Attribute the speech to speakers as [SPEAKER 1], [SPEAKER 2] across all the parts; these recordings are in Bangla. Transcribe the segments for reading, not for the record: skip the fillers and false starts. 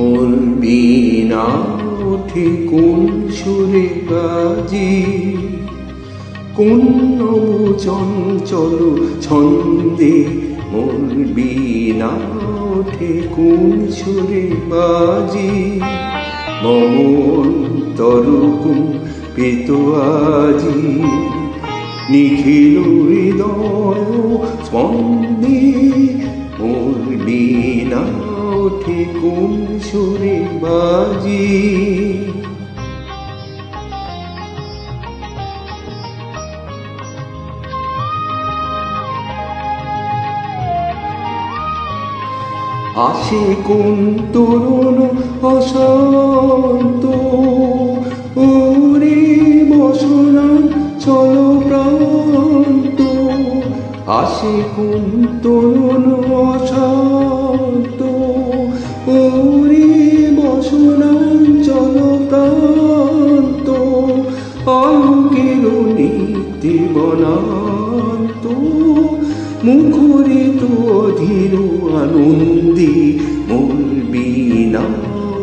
[SPEAKER 1] মোর বীণা ওঠে কোন সুরে বাজি, কোন নব চঞ্চল ছন্দে মোর বীণা ওঠে কোন সুরে বাজি। মম অন্তর কুম্পিত আজি নিখিল হৃদয় স্পন্দে, মোর বীণা ওঠে কোন সুরে বাজি। আসে কোন তরুণ অশান্ত, ওরে বসনা চল প্রান্ত। আসে কোন তরুণ অশান্ত, ওরে বসনা চল প্রান্ত। আলোকের নিত্যে বনান্ত, মুখরিত অধীর আনন্দে মোর বীণা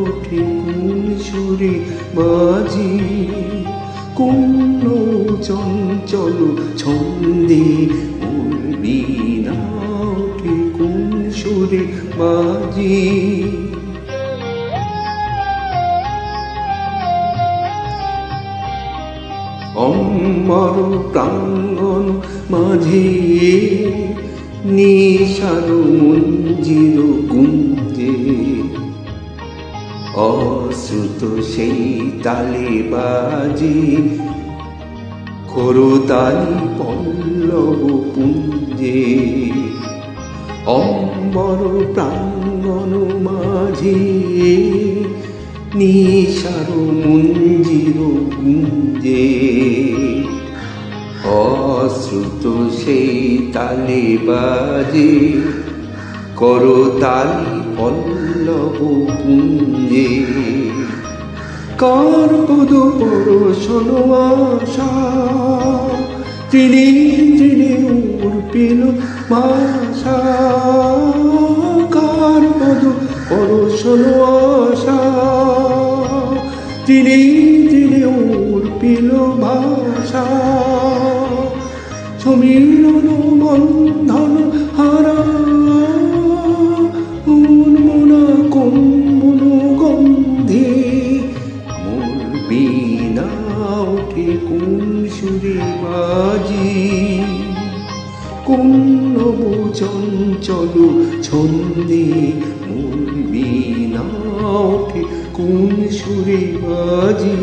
[SPEAKER 1] ওঠে কোন সুরে বাজি। কোন চঞ্চল ছন্দে মোর বীণা ওঠে কোন সুরে বাজি। অম্বর প্রাঙ্গণ মাঝে নিশার মঞ্জির কুঞ্জে, অশ্রুত সেই তালে বাজি খোরতালি পল্লব পুঞ্জে। অম্বর প্রাঙ্গণ মাঝে নিশার মঞ্জির কুঞ্জে, অশ্রুত সেই তালে বাজে করতালি পল্লব পুঞ্জে। কার পদ পরশন আশা তিনি তিনি উর্পিল ভাষা। কার পদ পরশন আশা তিনি তিনি উর্পিল ভাষা। সমীরণ বন্ধন হারা উন্মনা কম্বন গন্ধে, মোর বীণা ওঠে কোন সুরে বাজি। কোন নব চঞ্চল ছন্দে মোর বীণা ওঠে কোন সুরে বাজি।